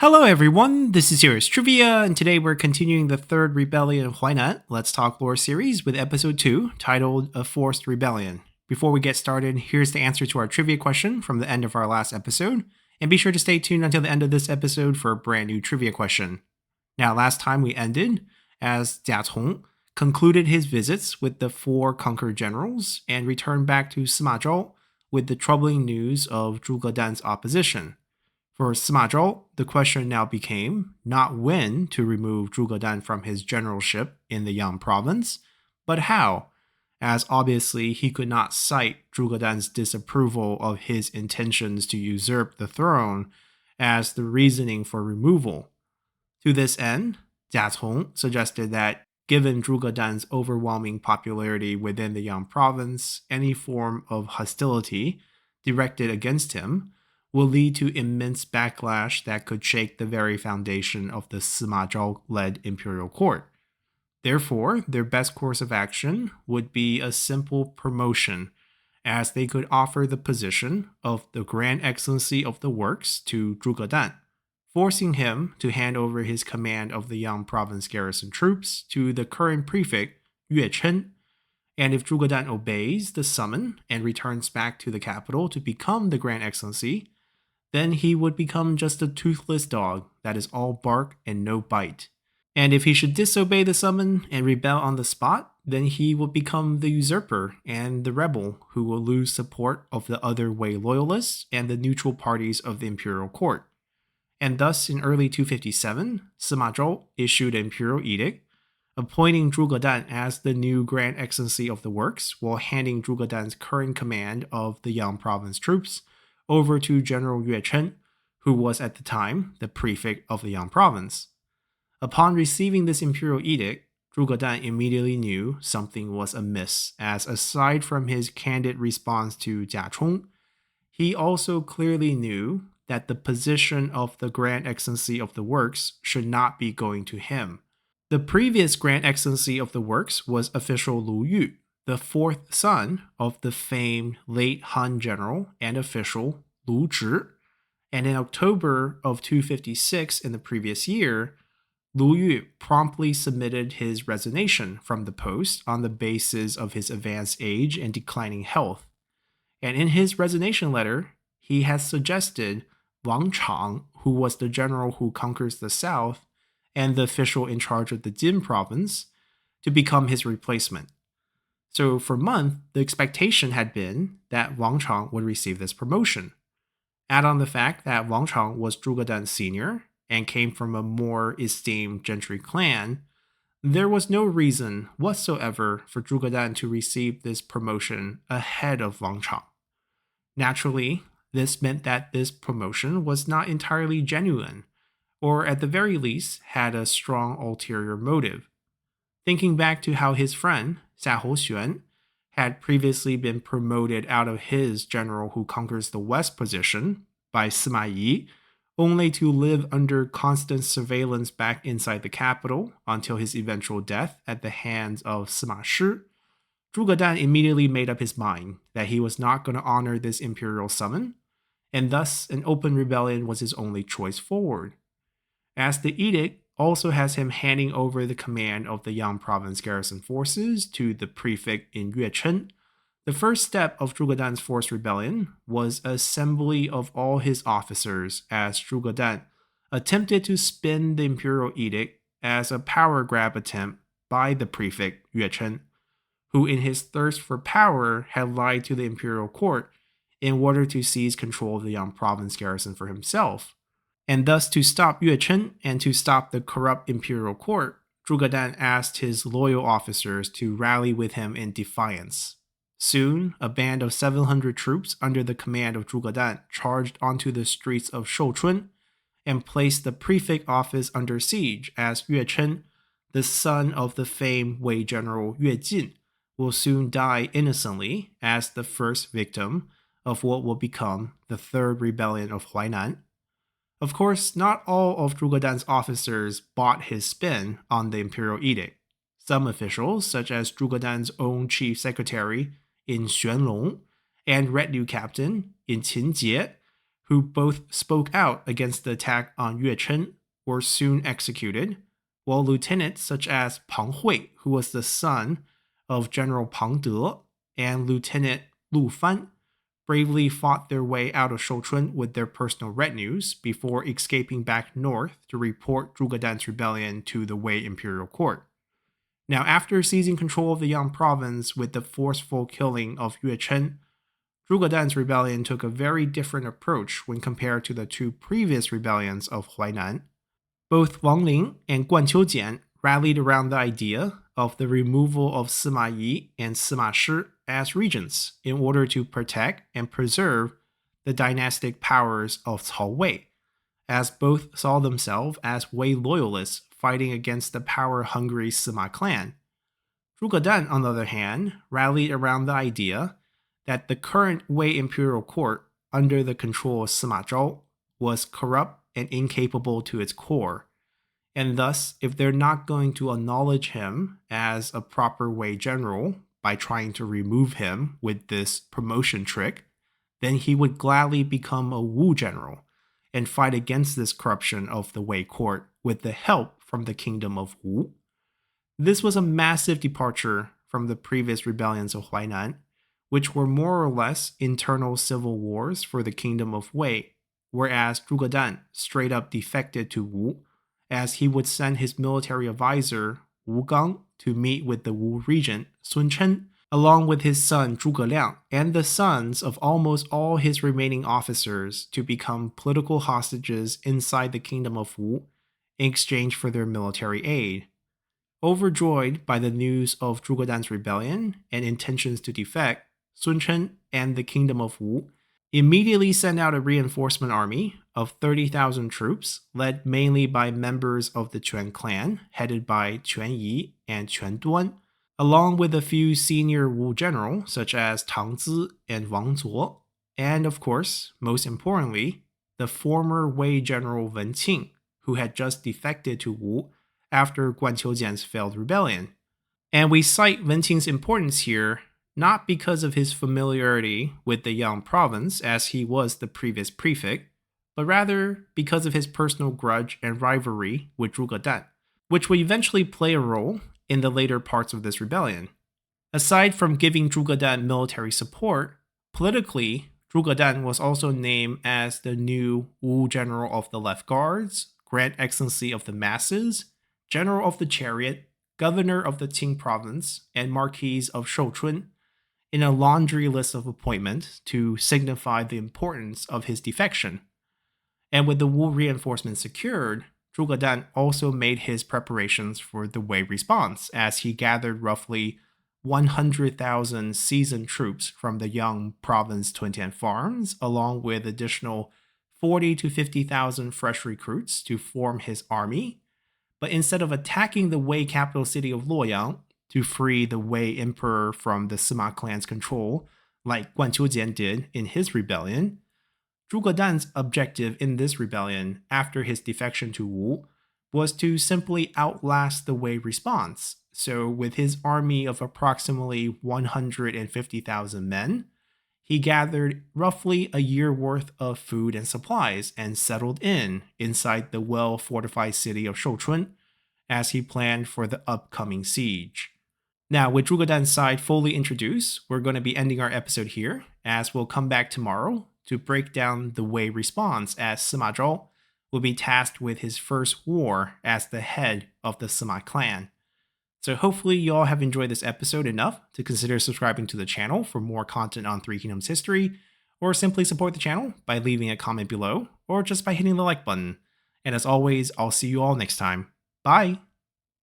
Hello everyone, this is Serious Trivia, and today we're continuing the third rebellion of Huainan, Let's Talk Lore series with episode 2, titled A Forced Rebellion. Before we get started, here's the answer to our trivia question from the end of our last episode, and be sure to stay tuned until the end of this episode for a brand new trivia question. Now, last time we ended as Jia Cong concluded his visits with the 4 conquered generals and returned back to Sima Zhao with the troubling news of Zhuge Dan's opposition. For Sima Zhao, the question now became not when to remove Zhuge Dan from his generalship in the Yang province, but how, as obviously he could not cite Zhuge Dan's disapproval of his intentions to usurp the throne as the reasoning for removal. To this end, Jia Cong suggested that given Zhuge Dan's overwhelming popularity within the Yang province, any form of hostility directed against him will lead to immense backlash that could shake the very foundation of the Sima Zhao-led imperial court. Therefore, their best course of action would be a simple promotion, as they could offer the position of the Grand Excellency of the Works to Zhuge Dan, forcing him to hand over his command of the Yang province garrison troops to the current prefect, Yue Chen. And if Zhuge Dan obeys the summon and returns back to the capital to become the Grand Excellency, then he would become just a toothless dog that is all bark and no bite. And if he should disobey the summon and rebel on the spot, then he would become the usurper and the rebel who will lose support of the other Wei loyalists and the neutral parties of the imperial court. And thus, in early 257, Sima Zhao issued an imperial edict, appointing Zhuge Dan as the new Grand Excellency of the Works, while handing Zhuge Dan's current command of the Yang province troops over to General Yue Chen, who was at the time the prefect of the Yang province. Upon receiving this imperial edict, Zhuge Dan immediately knew something was amiss, as aside from his candid response to Jia Cong, he also clearly knew that the position of the Grand Excellency of the Works should not be going to him. The previous Grand Excellency of the Works was official Lu Yu, the 4th son of the famed late Han general and official Lu Zhi. And in October of 256 in the previous year, Lu Yu promptly submitted his resignation from the post on the basis of his advanced age and declining health. And in his resignation letter, he has suggested Wang Chang, who was the general who conquers the south and the official in charge of the Jin province, to become his replacement. So for months, the expectation had been that Wang Chang would receive this promotion. Add on the fact that Wang Chang was Zhuge Dan's senior and came from a more esteemed gentry clan, there was no reason whatsoever for Zhuge Dan to receive this promotion ahead of Wang Chang. Naturally, this meant that this promotion was not entirely genuine, or at the very least had a strong ulterior motive. Thinking back to how his friend, Xiahou Xuan, had previously been promoted out of his general who conquers the west position by Sima Yi, only to live under constant surveillance back inside the capital until his eventual death at the hands of Sima Shi, Zhuge Dan immediately made up his mind that he was not going to honor this imperial summon, and thus an open rebellion was his only choice forward. As the edict also has him handing over the command of the Yang province garrison forces to the prefect in Yue Chen, the first step of Zhuge Dan's forced rebellion was assembly of all his officers, as Zhuge Dan attempted to spin the imperial edict as a power grab attempt by the prefect Yue Chen, who in his thirst for power had lied to the imperial court in order to seize control of the Yang province garrison for himself. And thus, to stop Yue Chen and to stop the corrupt imperial court, Zhuge Dan asked his loyal officers to rally with him in defiance. Soon, a band of 700 troops under the command of Zhuge Dan charged onto the streets of Shouchun and placed the prefect office under siege, as Yue Chen, the son of the famed Wei general Yue Jin, will soon die innocently as the first victim of what will become the third rebellion of Huainan. Of course, not all of Zhuge Dan's officers bought his spin on the imperial edict. Some officials, such as Zhuge Dan's own chief secretary in Xuanlong and retinue captain in Qinjie, who both spoke out against the attack on Yuechen, were soon executed, while lieutenants such as Pang Hui, who was the son of General Pang De, and Lieutenant Lu Fan, bravely fought their way out of Shouchun with their personal retinues before escaping back north to report Zhuge Dan's rebellion to the Wei imperial court. Now, after seizing control of the Yang province with the forceful killing of Yue Chen, Zhuge Dan's rebellion took a very different approach when compared to the two previous rebellions of Huainan. Both Wang Ling and Guan Qiujian rallied around the idea of the removal of Sima Yi and Sima Shi as regents in order to protect and preserve the dynastic powers of Cao Wei, as both saw themselves as Wei loyalists fighting against the power-hungry Sima clan. Zhuge Dan, on the other hand, rallied around the idea that the current Wei imperial court, under the control of Sima Zhao, was corrupt and incapable to its core, and thus, if they're not going to acknowledge him as a proper Wei general by trying to remove him with this promotion trick, then he would gladly become a Wu general and fight against this corruption of the Wei court with the help from the kingdom of Wu. This was a massive departure from the previous rebellions of Huainan, which were more or less internal civil wars for the kingdom of Wei, whereas Zhuge Dan straight up defected to Wu, as he would send his military advisor Wu Gang to meet with the Wu regent Sun Chen, along with his son Zhuge Liang and the sons of almost all his remaining officers to become political hostages inside the kingdom of Wu in exchange for their military aid. Overjoyed by the news of Zhuge Dan's rebellion and intentions to defect, Sun Chen and the kingdom of Wu immediately sent out a reinforcement army of 30,000 troops, led mainly by members of the Quan clan, headed by Quan Yi and Quan Duan, along with a few senior Wu generals such as Tang Zi and Wang Zuo, and of course, most importantly, the former Wei general Wen Qing, who had just defected to Wu after Guan Qiujian's failed rebellion. And we cite Wen Qing's importance here not because of his familiarity with the Yang province, as he was the previous prefect, but rather because of his personal grudge and rivalry with Zhuge Dan, which would eventually play a role in the later parts of this rebellion. Aside from giving Zhuge Dan military support, politically, Zhuge Dan was also named as the new Wu General of the Left Guards, Grand Excellency of the Masses, General of the Chariot, Governor of the Qing Province, and Marquis of Shouchun, in a laundry list of appointments to signify the importance of his defection. And with the Wu reinforcements secured, Zhuge Dan also made his preparations for the Wei response, as he gathered roughly 100,000 seasoned troops from the Yang province Tuntian farms, along with additional 40 to 50,000 fresh recruits to form his army. But instead of attacking the Wei capital city of Luoyang to free the Wei emperor from the Sima clan's control, like Guan Qiujian did in his rebellion, Zhuge Dan's objective in this rebellion after his defection to Wu was to simply outlast the Wei response. So with his army of approximately 150,000 men, he gathered roughly a year worth of food and supplies and settled inside the well-fortified city of Shouchun as he planned for the upcoming siege. Now, with Zhuge Dan's side fully introduced, we're going to be ending our episode here, as we'll come back tomorrow to break down the Wei response, as Sima Zhao will be tasked with his first war as the head of the Sima clan. So hopefully you all have enjoyed this episode enough to consider subscribing to the channel for more content on Three Kingdoms history, or simply support the channel by leaving a comment below, or just by hitting the like button. And as always, I'll see you all next time. Bye!